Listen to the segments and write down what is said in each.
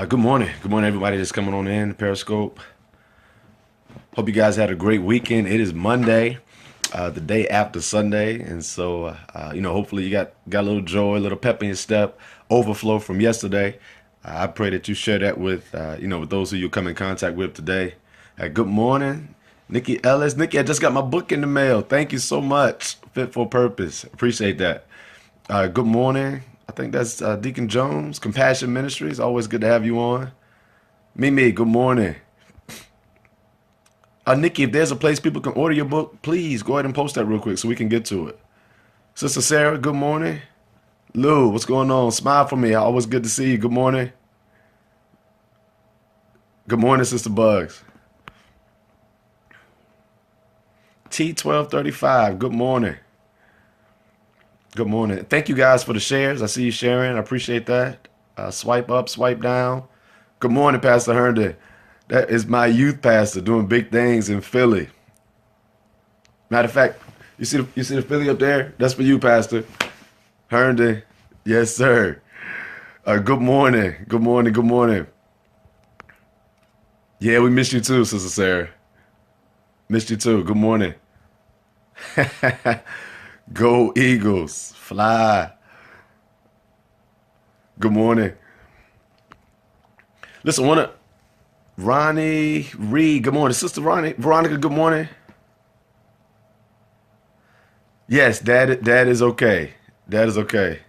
Good morning. Good morning, everybody that's coming on in Periscope. Hope you guys had a great weekend. It is Monday, the day after Sunday, and so hopefully you got a little joy, a little pep in your step, overflow from yesterday. I pray that you share that with with those who you come in contact with today. Good morning, Nikki Ellis. Nikki, I just got my book in the mail. Thank you so much. Fit for Purpose. Appreciate that. Good morning. I think that's Deacon Jones, Compassion Ministries. Always good to have you on. Mimi, good morning. Nikki, if there's a place people can order your book, please go ahead and post that real quick so we can get to it. Sister Sarah, good morning. Lou, what's going on? Smile for me. Always good to see you. Good morning. Good morning, Sister Bugs. T1235, good morning. Good morning. Thank you guys for the shares. I see you sharing. I appreciate that. Swipe up, swipe down. Good morning, Pastor Herndon. That is my youth pastor doing big things in Philly. Matter of fact, you see the Philly up there? That's for you, Pastor Herndon. Yes, sir. Good morning. Good morning. Good morning. Yeah, we missed you too, Sister Sarah. Missed you too. Good morning. Go Eagles. Fly. Good morning. Listen, Ronnie Reed, good morning. Sister Ronnie, Veronica, good morning. Yes, Dad is okay. Dad is okay.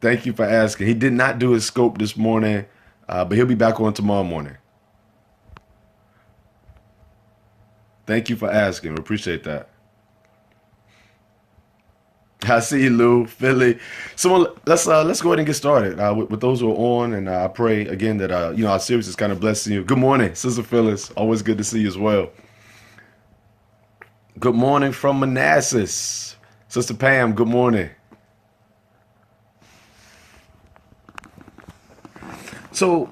Thank you for asking. He did not do his scope this morning, but he'll be back on tomorrow morning. Thank you for asking. We appreciate that. I see you, Lou, Philly. So let's go ahead and get started with those who are on, and I pray again that our series is kind of blessing you. Good morning, Sister Phyllis. Always good to see you as well. Good morning from Manassas, Sister Pam. Good morning. So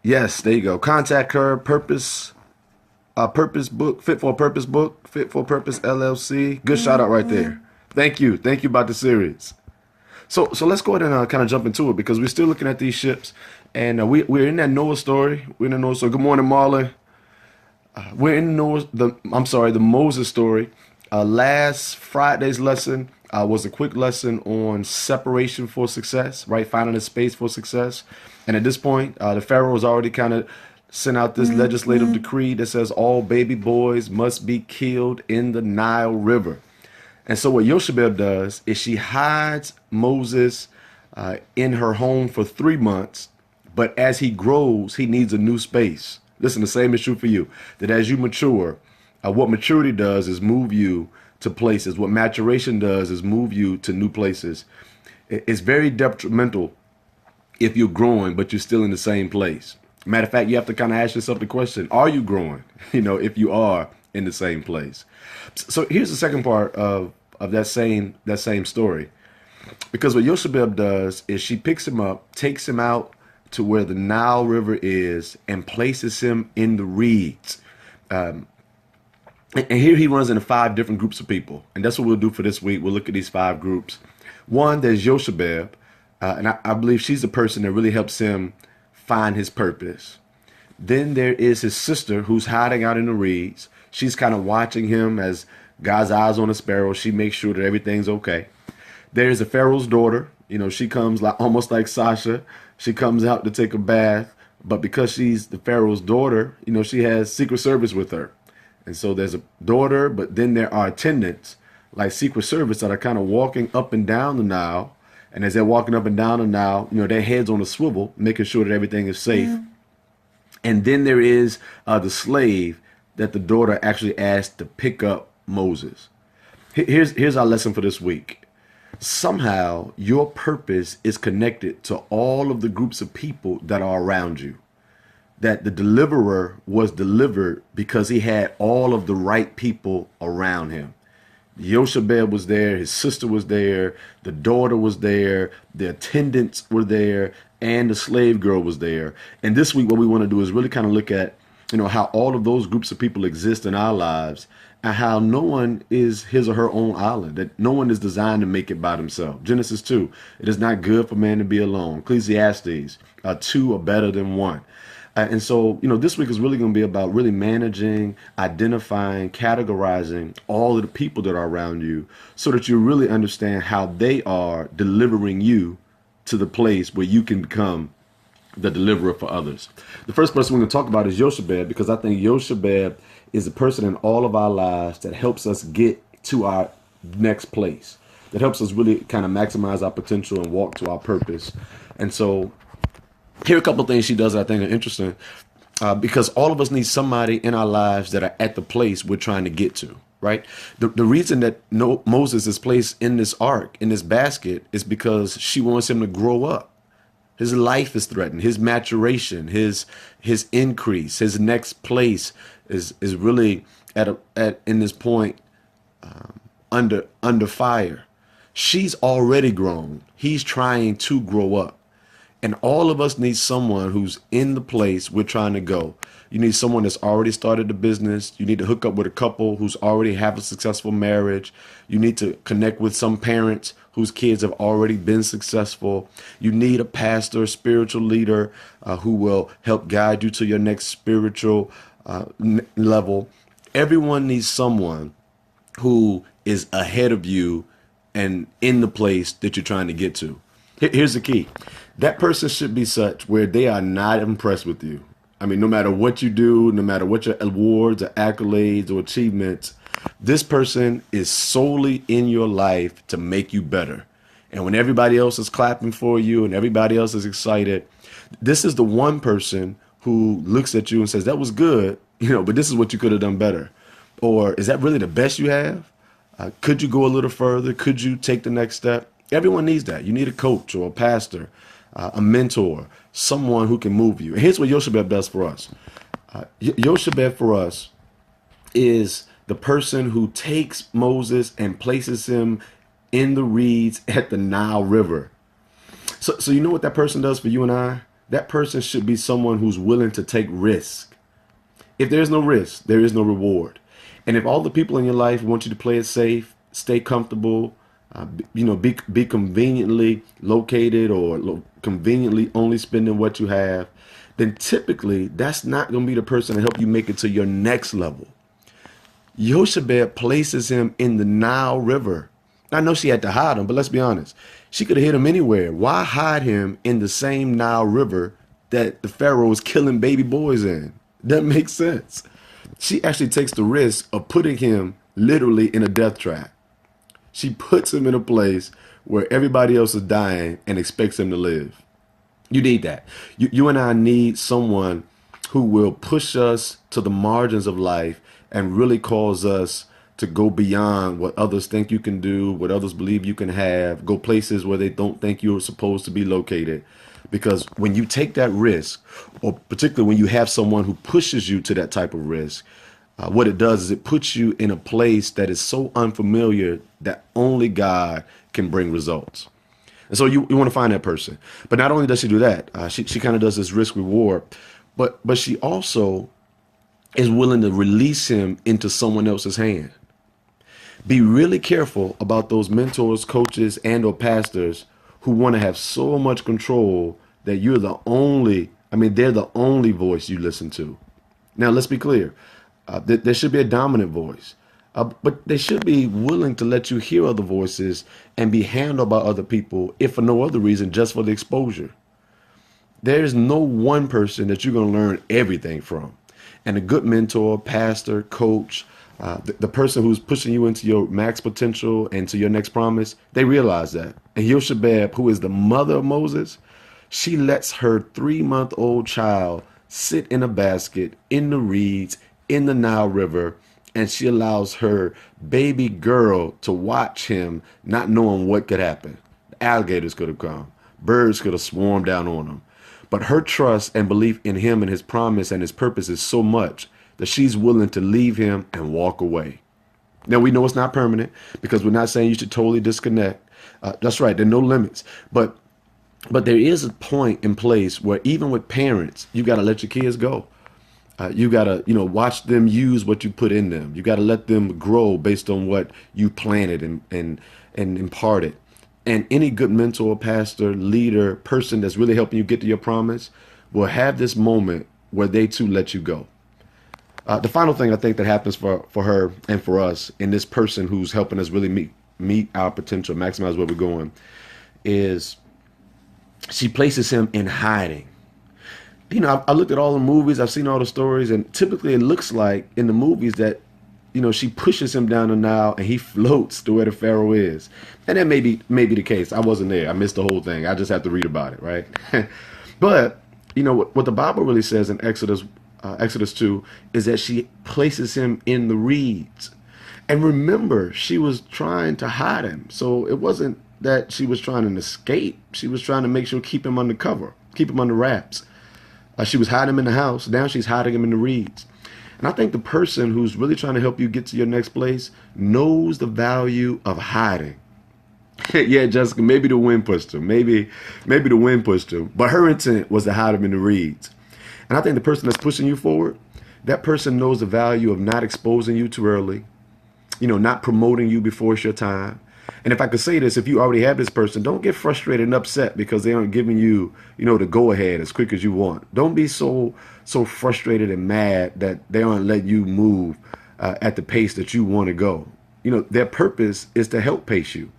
yes, there you go. Contact her. Purpose book, Fit for a Purpose book, Fit for Purpose LLC. Good shout out right there. Thank you about the series. So let's go ahead and kind of jump into it because we're still looking at these ships, and we're in that Noah story. We're in the Noah story. Good morning, Marlon. We're in the Moses story. Last Friday's lesson was a quick lesson on separation for success, right? Finding a space for success. And at this point, the Pharaoh has already kind of sent out this legislative decree that says all baby boys must be killed in the Nile River. And so what Yoshebed does is she hides Moses in her home for 3 months. But as he grows, he needs a new space. Listen, the same is true for you. That as you mature, what maturity does is move you to places. What maturation does is move you to new places. It's very detrimental if you're growing, but you're still in the same place. Matter of fact, you have to kind of ask yourself the question, are you growing? If you are in the same place. So here's the second part of that same story. Because what Yoshebed does is she picks him up, takes him out to where the Nile River is, and places him in the reeds. And here he runs into 5 different groups of people. And that's what we'll do for this week. We'll look at these 5 groups. One, there's Yoshebed. And I believe she's the person that really helps him find his purpose. Then there is his sister who's hiding out in the reeds. She's kind of watching him as God's eyes on a sparrow. She makes sure that everything's okay. There's the Pharaoh's daughter. She comes almost like Sasha. She comes out to take a bath, but because she's the Pharaoh's daughter, she has Secret Service with her. And so there's a daughter, but then there are attendants like Secret Service that are kind of walking up and down the Nile. And as they're walking up and down the Nile, their heads on a swivel, making sure that everything is safe. And then there is the slave that the daughter actually asked to pick up Moses. Here's our lesson for this week. Somehow your purpose is connected to all of the groups of people that are around you. That the deliverer was delivered because he had all of the right people around him. Yoshebed was there, his sister was there, the daughter was there, the attendants were there, and the slave girl was there. And this week, what we want to do is really kind of look at, how all of those groups of people exist in our lives and how no one is his or her own island, that no one is designed to make it by themselves. Genesis 2, it is not good for man to be alone. Ecclesiastes, two are better than one. And so, this week is really going to be about really managing, identifying, categorizing all of the people that are around you so that you really understand how they are delivering you to the place where you can become the deliverer for others. The first person we're going to talk about is Yoshebed, because I think Yoshebed is a person in all of our lives that helps us get to our next place, that helps us really kind of maximize our potential and walk to our purpose. And so here are a couple of things she does that I think are interesting, because all of us need somebody in our lives that are at the place we're trying to get to, right? The reason that Moses is placed in this ark, in this basket, is because she wants him to grow up. His life is threatened. His maturation, his increase, his next place is really in this point under fire. She's already grown. He's trying to grow up. And all of us need someone who's in the place we're trying to go. You need someone that's already started the business. You need to hook up with a couple who's already have a successful marriage. You need to connect with some parents whose kids have already been successful. You need a pastor, spiritual leader who will help guide you to your next spiritual level. Everyone needs someone who is ahead of you and in the place that you're trying to get to. Here's the key. That person should be such where they are not impressed with you. I mean, no matter what you do, no matter what your awards or accolades or achievements, this person is solely in your life to make you better. And when everybody else is clapping for you and everybody else is excited, this is the one person who looks at you and says, that was good, but this is what you could have done better. Or is that really the best you have? Could you go a little further? Could you take the next step? Everyone needs that. You need a coach or a pastor, a mentor, someone who can move you. And here's what Yoshebed does for us. Yoshebed for us is the person who takes Moses and places him in the reeds at the Nile River. So you know what that person does for you and I? That person should be someone who's willing to take risk. If there's no risk, there is no reward. And if all the people in your life want you to play it safe, stay comfortable, be conveniently located or conveniently only spending what you have, then typically that's not going to be the person to help you make it to your next level. Yoshebed places him in the Nile River. I know she had to hide him, but let's be honest. She could have hid him anywhere. Why hide him in the same Nile River that the Pharaoh is killing baby boys in? That makes sense. She actually takes the risk of putting him literally in a death trap. She puts him in a place where everybody else is dying and expects him to live. You need that. You and I need someone who will push us to the margins of life and really cause us to go beyond what others think you can do, what others believe you can have, go places where they don't think you're supposed to be located. Because when you take that risk, or particularly when you have someone who pushes you to that type of risk, what it does is it puts you in a place that is so unfamiliar that only God can bring results. And so you want to find that person. But not only does she do that, she kind of does this risk reward, but she also is willing to release him into someone else's hand. Be really careful about those mentors, coaches, and or pastors who want to have so much control that they're the only voice you listen to. Now, let's be clear. There should be a dominant voice, but they should be willing to let you hear other voices and be handled by other people, if for no other reason, just for the exposure. There is no one person that you're going to learn everything from. And a good mentor, pastor, coach, the person who's pushing you into your max potential and to your next promise, they realize that. And Yoshebed, who is the mother of Moses, she lets her 3-month-old child sit in a basket in the reeds in the Nile River, and she allows her baby girl to watch him, not knowing what could happen. Alligators could have come. Birds could have swarmed down on him. But her trust and belief in him and his promise and his purpose is so much that she's willing to leave him and walk away. Now, we know it's not permanent, because we're not saying you should totally disconnect. That's right. There are no limits. But there is a point in place where even with parents, you got to let your kids go. You gotta, watch them use what you put in them. You gotta let them grow based on what you planted and imparted. And any good mentor, pastor, leader, person that's really helping you get to your promise will have this moment where they too let you go. The final thing I think that happens for her and for us, and this person who's helping us really meet our potential, maximize where we're going, is she places him in hiding. I looked at all the movies, I've seen all the stories, and typically it looks like in the movies that, she pushes him down the Nile and he floats to where the Pharaoh is. And that may be the case. I wasn't there. I missed the whole thing. I just have to read about it, right? But, what the Bible really says in Exodus 2 is that she places him in the reeds. And remember, she was trying to hide him. So it wasn't that she was trying to escape. She was trying to make sure keep him under cover, keep him under wraps. She was hiding him in the house. Now she's hiding him in the reeds. And I think the person who's really trying to help you get to your next place knows the value of hiding. Yeah, Jessica, maybe the wind pushed him. Maybe the wind pushed him. But her intent was to hide him in the reeds. And I think the person that's pushing you forward, that person knows the value of not exposing you too early, not promoting you before it's your time. And if I could say this, if you already have this person, don't get frustrated and upset because they aren't giving you, the go ahead as quick as you want. Don't be so frustrated and mad that they aren't letting you move at the pace that you want to go. Their purpose is to help pace you.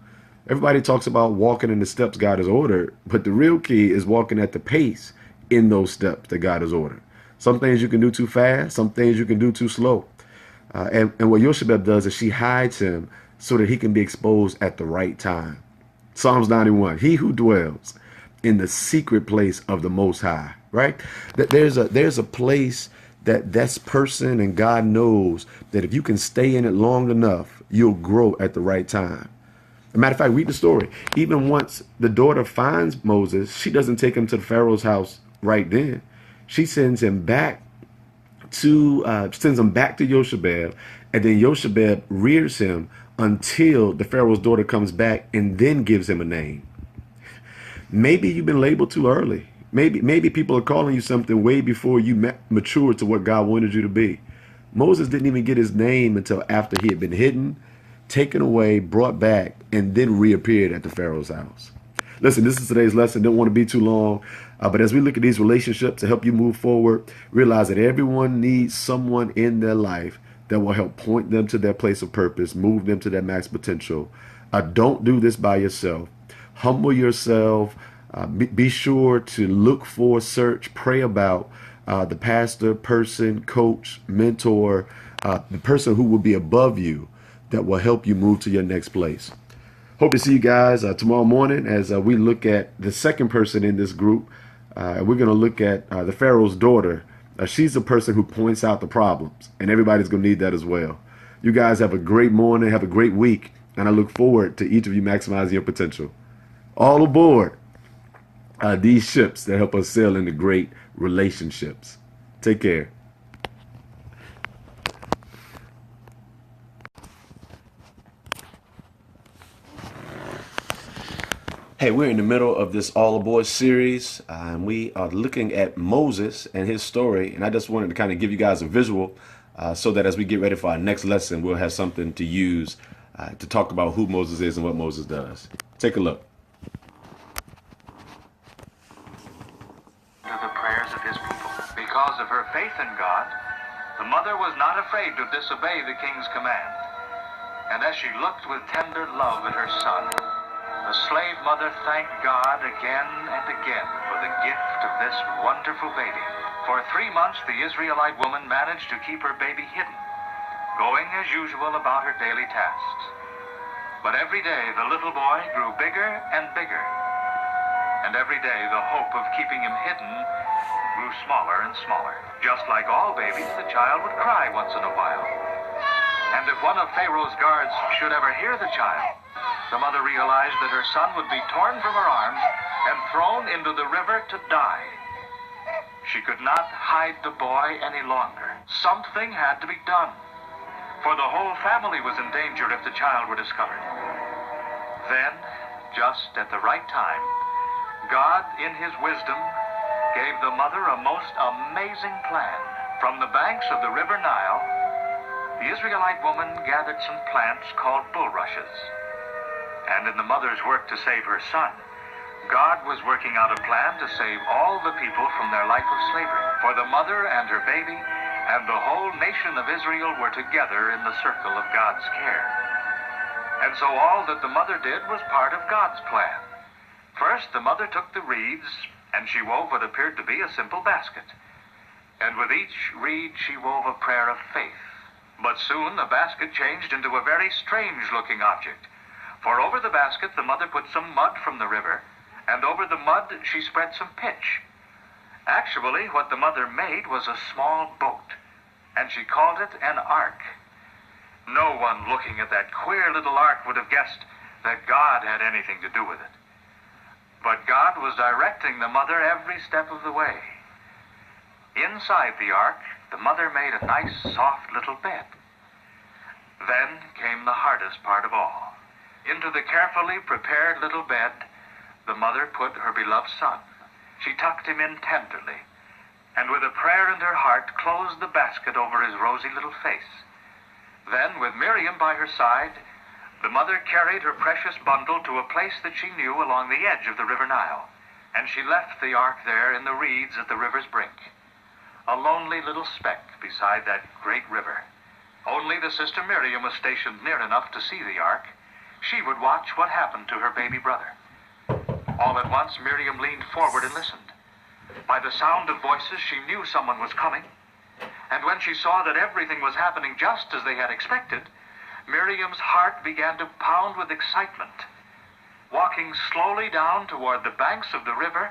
Everybody talks about walking in the steps God has ordered, but the real key is walking at the pace in those steps that God has ordered. Some things you can do too fast, some things you can do too slow. And what Yoshebed does is she hides him so that he can be exposed at the right time. Psalms 91, he who dwells in the secret place of the Most High, right? That there's a place that person and God knows that if you can stay in it long enough, you'll grow at the right time. As a matter of fact, read the story. Even once the daughter finds Moses, she doesn't take him to the Pharaoh's house right then. She sends him back to Yoshebed, and then Yoshebed rears him until the Pharaoh's daughter comes back and then gives him a name. Maybe you've been labeled too early. Maybe people are calling you something way before you matured to what God wanted you to be. Moses didn't even get his name until after he had been hidden, taken away, brought back, and then reappeared at the Pharaoh's house. Listen, this is today's lesson. Don't want to be too long. But as we look at these relationships to help you move forward, realize that everyone needs someone in their life that will help point them to their place of purpose, move them to their max potential. Don't do this by yourself. Humble yourself. Be sure to look for, search, pray about the pastor, person, coach, mentor, the person who will be above you that will help you move to your next place. Hope to see you guys tomorrow morning as we look at the second person in this group. We're going to look at the Pharaoh's daughter. She's the person who points out the problems, and everybody's going to need that as well. You guys have a great morning, have a great week, and I look forward to each of you maximizing your potential. All aboard these ships that help us sail into great relationships. Take care. Hey, we're in the middle of this All Aboard series, and we are looking at Moses and his story. And I just wanted to kind of give you guys a visual so that as we get ready for our next lesson, we'll have something to use to talk about who Moses is and what Moses does. Take a look. To the prayers of his people. Because of her faith in God, the mother was not afraid to disobey the king's command. And as she looked with tender love at her son, the slave mother thanked God again and again for the gift of this wonderful baby. For 3 months, the Israelite woman managed to keep her baby hidden, going as usual about her daily tasks. But every day, the little boy grew bigger and bigger. And every day, the hope of keeping him hidden grew smaller and smaller. Just like all babies, the child would cry once in a while. And if one of Pharaoh's guards should ever hear the child, the mother realized that her son would be torn from her arms and thrown into the river to die. She could not hide the boy any longer. Something had to be done, for the whole family was in danger if the child were discovered. Then, just at the right time, God, in his wisdom, gave the mother a most amazing plan. From the banks of the river Nile, the Israelite woman gathered some plants called bulrushes. And in the mother's work to save her son, God was working out a plan to save all the people from their life of slavery. For the mother and her baby and the whole nation of Israel were together in the circle of God's care. And so all that the mother did was part of God's plan. First, the mother took the reeds, and she wove what appeared to be a simple basket. And with each reed she wove a prayer of faith. But soon the basket changed into a very strange-looking object. For over the basket the mother put some mud from the river, and over the mud she spread some pitch. Actually, what the mother made was a small boat, and she called it an ark. No one looking at that queer little ark would have guessed that God had anything to do with it. But God was directing the mother every step of the way. Inside the ark, the mother made a nice, soft little bed. Then came the hardest part of all. Into the carefully prepared little bed, the mother put her beloved son. She tucked him in tenderly, and with a prayer in her heart, closed the basket over his rosy little face. Then, with Miriam by her side, the mother carried her precious bundle to a place that she knew along the edge of the river Nile, and she left the ark there in the reeds at the river's brink, a lonely little speck beside that great river. Only the sister Miriam was stationed near enough to see the ark. She would watch what happened to her baby brother. All at once, Miriam leaned forward and listened. By the sound of voices, she knew someone was coming. And when she saw that everything was happening just as they had expected, Miriam's heart began to pound with excitement. Walking slowly down toward the banks of the river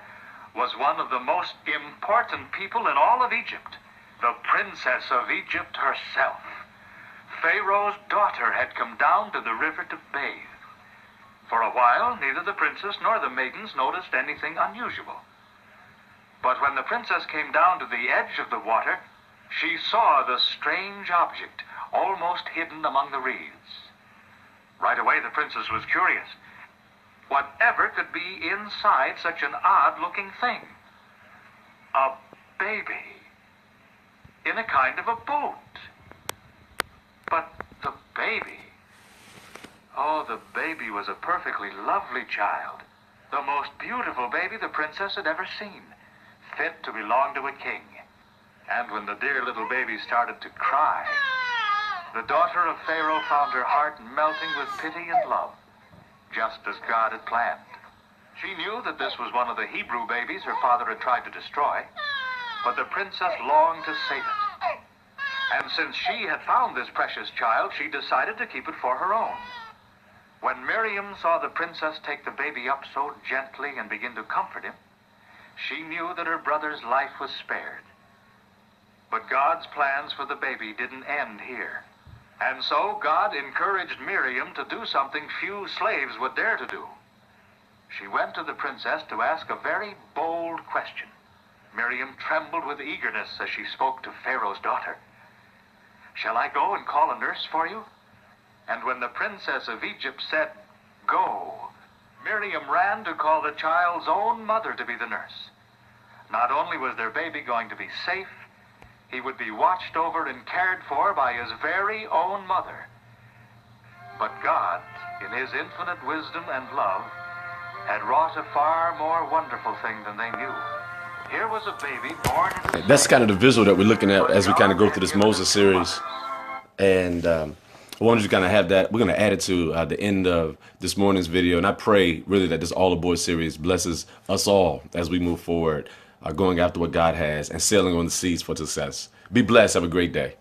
was one of the most important people in all of Egypt, the princess of Egypt herself. Pharaoh's daughter had come down to the river to bathe. For a while, neither the princess nor the maidens noticed anything unusual. But when the princess came down to the edge of the water, she saw the strange object almost hidden among the reeds. Right away, the princess was curious. Whatever could be inside such an odd-looking thing? A baby in a kind of a boat. But the baby... Oh, the baby was a perfectly lovely child. The most beautiful baby the princess had ever seen, fit to belong to a king. And when the dear little baby started to cry, the daughter of Pharaoh found her heart melting with pity and love, just as God had planned. She knew that this was one of the Hebrew babies her father had tried to destroy, but the princess longed to save it. And since she had found this precious child, she decided to keep it for her own. When Miriam saw the princess take the baby up so gently and begin to comfort him, she knew that her brother's life was spared. But God's plans for the baby didn't end here. And so God encouraged Miriam to do something few slaves would dare to do. She went to the princess to ask a very bold question. Miriam trembled with eagerness as she spoke to Pharaoh's daughter. "Shall I go and call a nurse for you?" And when the princess of Egypt said, "Go," Miriam ran to call the child's own mother to be the nurse. Not only was their baby going to be safe, he would be watched over and cared for by his very own mother. But God, in his infinite wisdom and love, had wrought a far more wonderful thing than they knew. Here was a baby born in... That's kind of the visual that we're looking at as we kind of go through this Moses series. And I wanted to kind of have that. We're going to add it to the end of this morning's video. And I pray really that this All Aboard series blesses us all as we move forward, going after what God has and sailing on the seas for success. Be blessed. Have a great day.